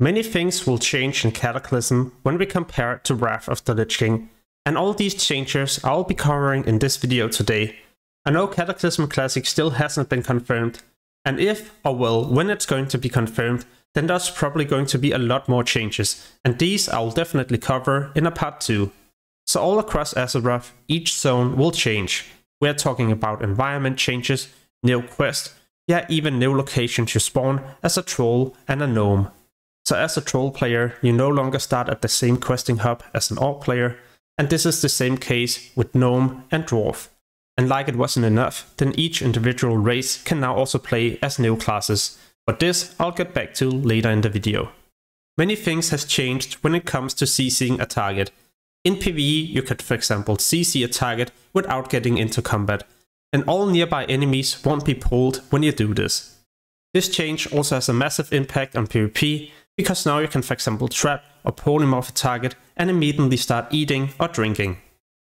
Many things will change in Cataclysm when we compare it to Wrath of the Lich King, and all these changes I'll be covering in this video today. I know Cataclysm Classic still hasn't been confirmed, and if, or well, when it's going to be confirmed, then there's probably going to be a lot more changes, and these I'll definitely cover in a part 2. So all across Azeroth, each zone will change. We're talking about environment changes, new quests, yeah, even new locations you spawn as a troll and a gnome. So as a troll player, you no longer start at the same questing hub as an orc player, and this is the same case with gnome and dwarf. And like it wasn't enough, then each individual race can now also play as new classes, but this I'll get back to later in the video. Many things has changed when it comes to CCing a target. In PvE you could for example CC a target without getting into combat, and all nearby enemies won't be pulled when you do this. This change also has a massive impact on PvP, because now you can for example trap or polymorph a target and immediately start eating or drinking.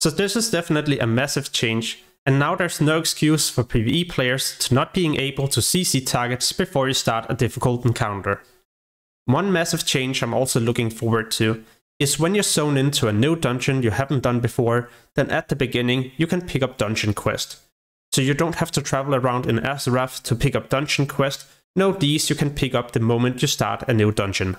So this is definitely a massive change, and now there's no excuse for PvE players to not being able to CC targets before you start a difficult encounter. One massive change I'm also looking forward to is when you zone into a new dungeon you haven't done before, then at the beginning you can pick up dungeon quest. So you don't have to travel around in Azeroth to pick up dungeon quest. No, these you can pick up the moment you start a new dungeon.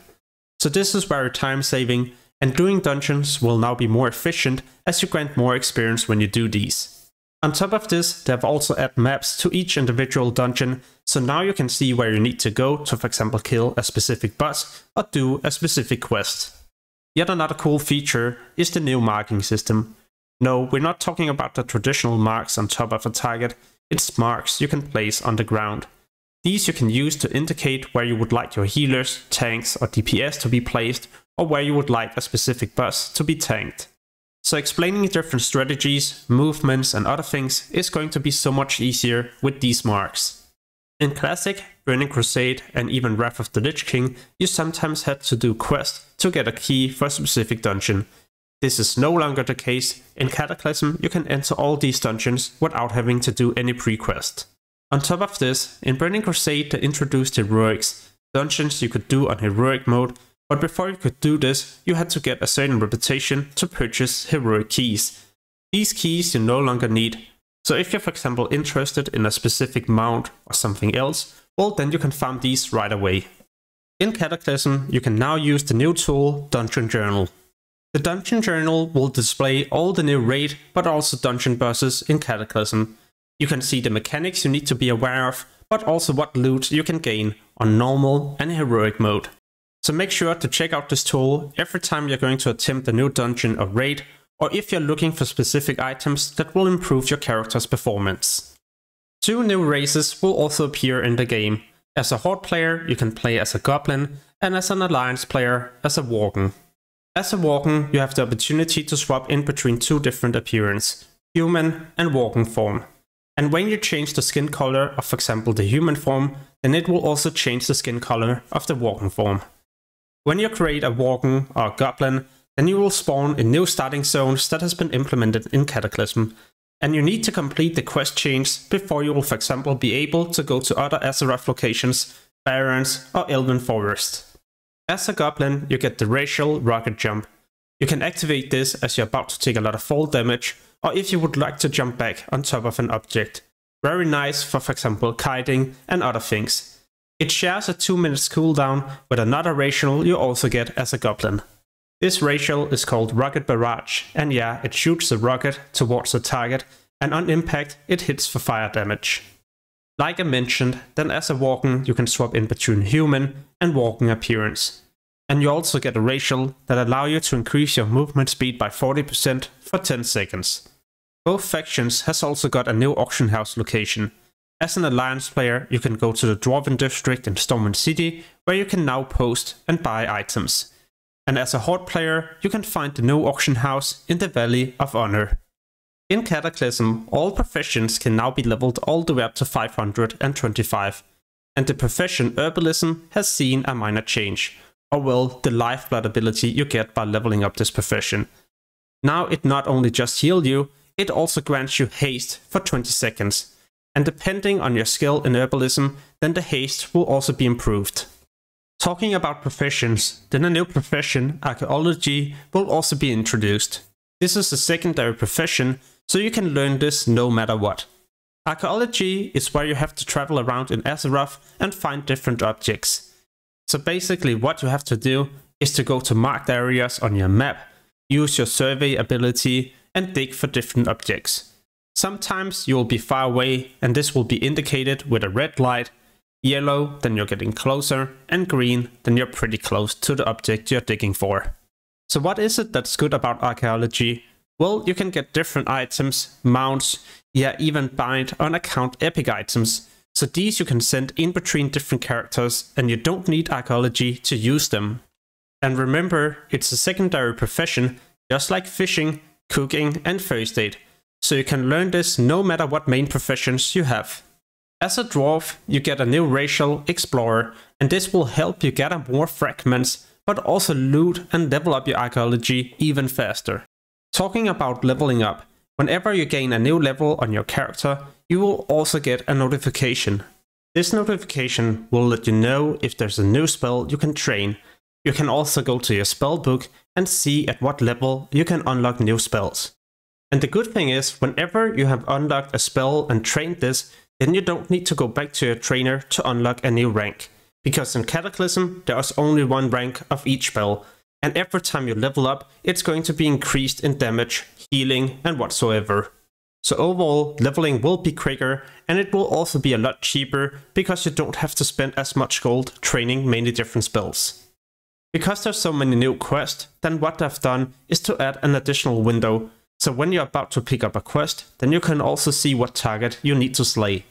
So this is very time saving, and doing dungeons will now be more efficient as you grant more experience when you do these. On top of this, they have also added maps to each individual dungeon, so now you can see where you need to go to for example kill a specific boss or do a specific quest. Yet another cool feature is the new marking system. No, we're not talking about the traditional marks on top of a target, it's marks you can place on the ground. These you can use to indicate where you would like your healers, tanks or DPS to be placed, or where you would like a specific boss to be tanked. So explaining different strategies, movements and other things is going to be so much easier with these marks. In Classic, Burning Crusade and even Wrath of the Lich King, you sometimes had to do quests to get a key for a specific dungeon. This is no longer the case. In Cataclysm you can enter all these dungeons without having to do any pre-quest. On top of this, in Burning Crusade they introduced heroics, dungeons you could do on heroic mode, but before you could do this, you had to get a certain reputation to purchase heroic keys. These keys you no longer need, so if you're for example interested in a specific mount or something else, well then you can farm these right away. In Cataclysm you can now use the new tool Dungeon Journal. The Dungeon Journal will display all the new raid but also dungeon bosses in Cataclysm. You can see the mechanics you need to be aware of, but also what loot you can gain on normal and heroic mode. So make sure to check out this tool every time you're going to attempt a new dungeon or raid, or if you're looking for specific items that will improve your character's performance. 2 new races will also appear in the game. As a Horde player you can play as a Goblin, and as an Alliance player as a Worgen. As a Worgen you have the opportunity to swap in between 2 different appearances, human and Worgen form. And when you change the skin color of for example the human form, then it will also change the skin color of the Worgen form. When you create a Worgen or a Goblin, then you will spawn in new starting zones that has been implemented in Cataclysm. And you need to complete the quest change before you will for example be able to go to other Azeroth locations, Barrens or Elven Forest. As a Goblin you get the racial rocket jump. You can activate this as you're about to take a lot of fall damage, or if you would like to jump back on top of an object. Very nice for example kiting and other things. It shares a 2 minutes cooldown with another racial you also get as a Goblin. This racial is called Rocket Barrage, and yeah, it shoots the rocket towards the target, and on impact it hits for fire damage. Like I mentioned, then as a Worgen you can swap in between human and Worgen appearance. And you also get a racial that allow you to increase your movement speed by 40% for 10 seconds. Both factions has also got a new auction house location. As an Alliance player you can go to the Dwarven district in Stormwind City, where you can now post and buy items. And as a Horde player you can find the new auction house in the Valley of Honor. In Cataclysm all professions can now be leveled all the way up to 525, and the profession Herbalism has seen a minor change. Or well, the lifeblood ability you get by leveling up this profession. Now it not only just heals you, it also grants you haste for 20 seconds. And depending on your skill in Herbalism, then the haste will also be improved. Talking about professions, then a new profession, Archeolegy, will also be introduced. This is a secondary profession, so you can learn this no matter what. Archeolegy is where you have to travel around in Azeroth and find different objects. So basically what you have to do is to go to marked areas on your map, use your survey ability and dig for different objects. Sometimes you will be far away and this will be indicated with a red light, yellow then you're getting closer, and green then you're pretty close to the object you're digging for. So what is it that's good about Archeolegy? Well, you can get different items, mounts, yeah, even bind on account epic items. So these you can send in between different characters and you don't need Archeolegy to use them. And remember, it's a secondary profession, just like fishing, cooking and first aid. So you can learn this no matter what main professions you have. As a dwarf, you get a new racial explorer, and this will help you gather more fragments, but also loot and level up your Archeolegy even faster. Talking about leveling up, whenever you gain a new level on your character, you will also get a notification. This notification will let you know if there's a new spell you can train. You can also go to your spell book and see at what level you can unlock new spells. And the good thing is, whenever you have unlocked a spell and trained this, then you don't need to go back to your trainer to unlock a new rank. Because in Cataclysm, there is only one rank of each spell, and every time you level up, it's going to be increased in damage, healing and whatsoever. So overall, leveling will be quicker, and it will also be a lot cheaper, because you don't have to spend as much gold training many different spells. Because there's so many new quests, then what I've done is to add an additional window. So when you're about to pick up a quest, then you can also see what target you need to slay.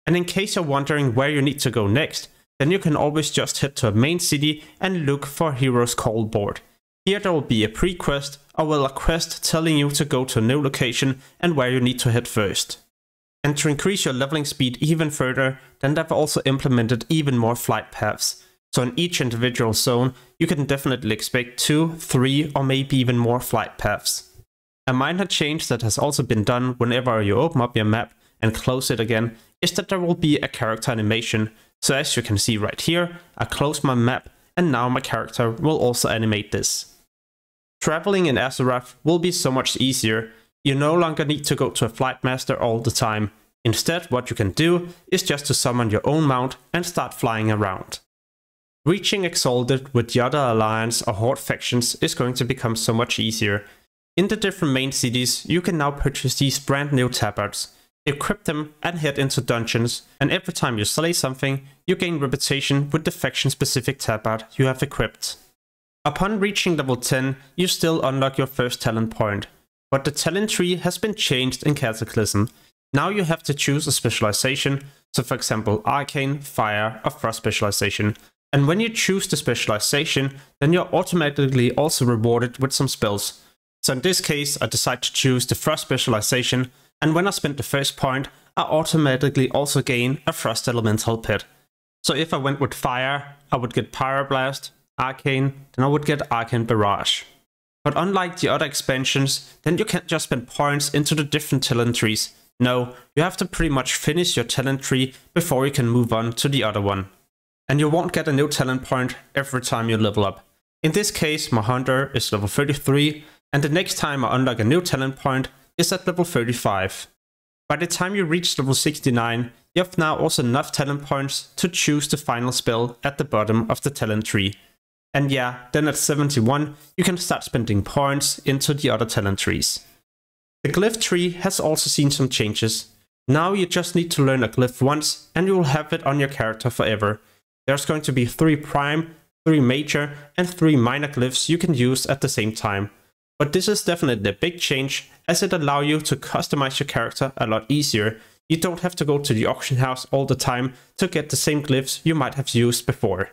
And in case you're wondering where you need to go next, then you can always just head to a main city and look for Hero's Call board. Here there will be a pre-quest, or well, a quest telling you to go to a new location and where you need to head first. And to increase your leveling speed even further, then they've also implemented even more flight paths. So in each individual zone, you can definitely expect 2, 3 or maybe even more flight paths. A minor change that has also been done whenever you open up your map and close it again is that there will be a character animation. So as you can see right here, I close my map and now my character will also animate this. Traveling in Azeroth will be so much easier. You no longer need to go to a flight master all the time. Instead, what you can do is just to summon your own mount and start flying around. Reaching Exalted with the other Alliance or Horde factions is going to become so much easier. In the different main cities, you can now purchase these brand new Tabards, equip them and head into dungeons, and every time you slay something, you gain reputation with the faction specific Tabard you have equipped. Upon reaching level 10, you still unlock your first talent point, but the talent tree has been changed in Cataclysm. Now you have to choose a specialization, so for example Arcane, Fire or Frost specialization. And when you choose the specialization, then you're automatically also rewarded with some spells. So in this case, I decide to choose the Frost specialization, and when I spend the first point, I automatically also gain a Frost Elemental Pet. So if I went with Fire, I would get Pyroblast, Arcane, then I would get Arcane Barrage. But unlike the other expansions, then you can't just spend points into the different talent trees. No, you have to pretty much finish your talent tree before you can move on to the other one. And you won't get a new talent point every time you level up. In this case, my Hunter is level 33, and the next time I unlock a new talent point is at level 35. By the time you reach level 69, you have now also enough talent points to choose the final spell at the bottom of the talent tree. And yeah, then at 71, you can start spending points into the other talent trees. The Glyph tree has also seen some changes. Now you just need to learn a glyph once and you will have it on your character forever. There's going to be 3 prime, 3 major and 3 minor glyphs you can use at the same time. But this is definitely a big change, as it allows you to customize your character a lot easier. You don't have to go to the auction house all the time to get the same glyphs you might have used before.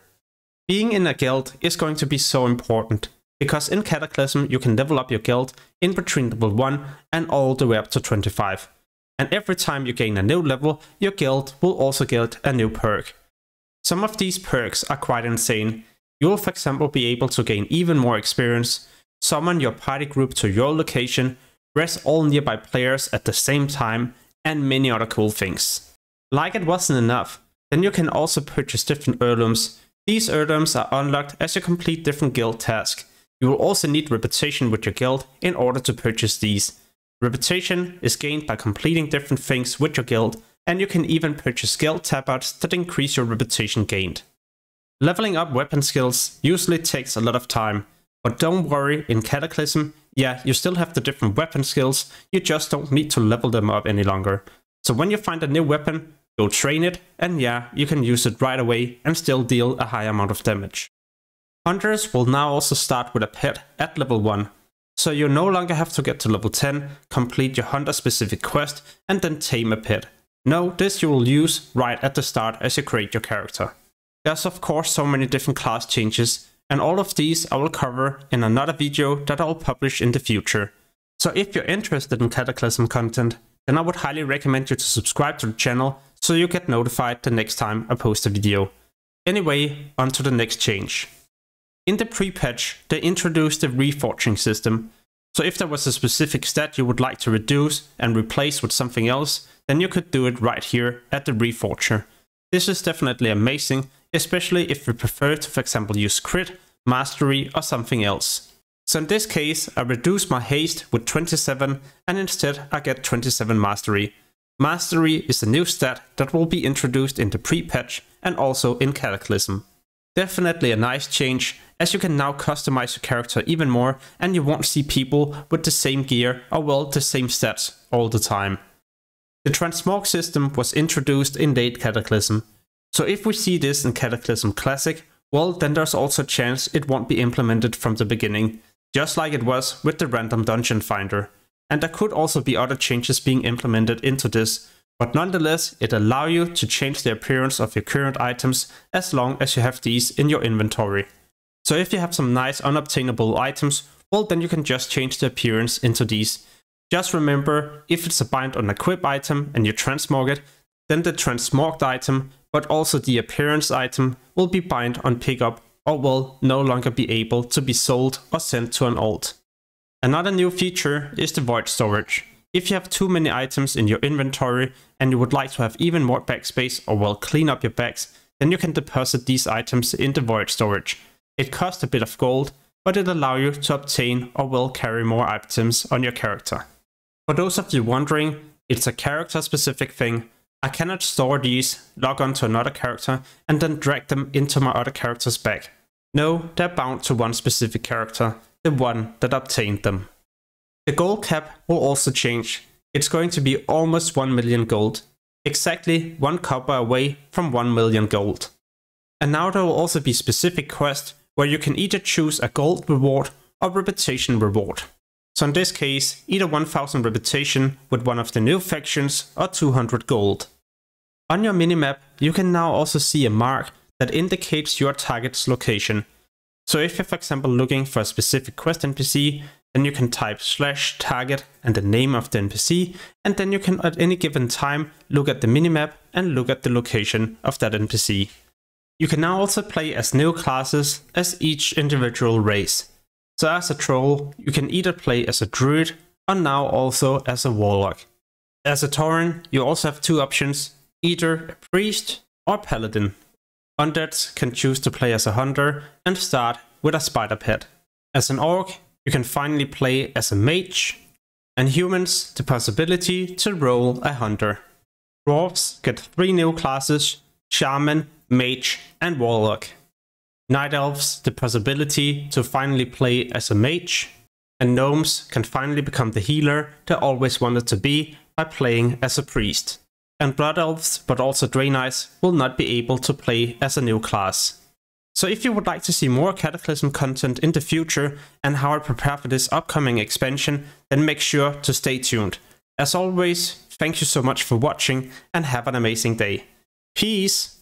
Being in a guild is going to be so important, because in Cataclysm you can level up your guild in between level 1 and all the way up to 25. And every time you gain a new level, your guild will also get a new perk. Some of these perks are quite insane. You will for example be able to gain even more experience, summon your party group to your location, rest all nearby players at the same time, and many other cool things. Like it wasn't enough, then you can also purchase different heirlooms. These Heirlooms are unlocked as you complete different guild tasks. You will also need reputation with your guild in order to purchase these. Reputation is gained by completing different things with your guild, and you can even purchase guild tabards that increase your reputation gained. Leveling up weapon skills usually takes a lot of time, but don't worry, in Cataclysm, yeah, you still have the different weapon skills, you just don't need to level them up any longer. So when you find a new weapon, go train it, and yeah, you can use it right away and still deal a high amount of damage. Hunters will now also start with a pet at level 1, so you no longer have to get to level 10, complete your hunter specific quest, and then tame a pet. No, this you will use right at the start as you create your character. There's of course so many different class changes, and all of these I will cover in another video that I'll publish in the future. So if you're interested in Cataclysm content, then I would highly recommend you to subscribe to the channel so you get notified the next time I post a video. Anyway, on to the next change. In the pre-patch, they introduced the reforging system. So if there was a specific stat you would like to reduce and replace with something else, then you could do it right here at the Reforger. This is definitely amazing, especially if you prefer to, for example, use crit, mastery or something else. So in this case, I reduce my haste with 27 and instead I get 27 mastery. Mastery is a new stat that will be introduced in the pre-patch and also in Cataclysm. Definitely a nice change, as you can now customize your character even more and you won't see people with the same gear or well the same stats all the time. The Transmog system was introduced in late Cataclysm, so if we see this in Cataclysm Classic, well then there's also a chance it won't be implemented from the beginning, just like it was with the random dungeon finder. And there could also be other changes being implemented into this, but nonetheless it allows you to change the appearance of your current items as long as you have these in your inventory. So if you have some nice unobtainable items, well then you can just change the appearance into these. Just remember, if it's a bind on equip item and you transmog it, then the transmogged item, but also the appearance item, will be bind on pickup or will no longer be able to be sold or sent to an alt. Another new feature is the void storage. If you have too many items in your inventory and you would like to have even more backspace or well clean up your bags, then you can deposit these items in the void storage. It costs a bit of gold, but it allows you to obtain or well carry more items on your character. For those of you wondering, it's a character specific thing. I cannot store these, log on to another character and then drag them into my other character's bag. No, they're bound to one specific character, the one that obtained them. The gold cap will also change. It's going to be almost 1 million gold, exactly 1 copper away from 1 million gold. And now there will also be specific quests where you can either choose a gold reward or reputation reward. So in this case, either 1000 reputation with one of the new factions or 200 gold. On your minimap, you can now also see a mark that indicates your target's location. So if you're for example looking for a specific quest NPC, then you can type /target and the name of the NPC, and then you can at any given time look at the minimap and look at the location of that NPC. You can now also play as new classes as each individual race. So as a troll, you can either play as a druid or now also as a warlock. As a tauren, you also have two options, either a priest or paladin. Undeads can choose to play as a hunter and start with a spider pet. As an orc, you can finally play as a mage, and humans the possibility to roll a hunter. Dwarves get 3 new classes, shaman, mage and warlock. Night elves the possibility to finally play as a mage, and gnomes can finally become the healer they always wanted to be by playing as a priest. And blood elves, but also draenites, will not be able to play as a new class. So if you would like to see more Cataclysm content in the future and how I prepare for this upcoming expansion, then make sure to stay tuned. As always, thank you so much for watching and have an amazing day. Peace!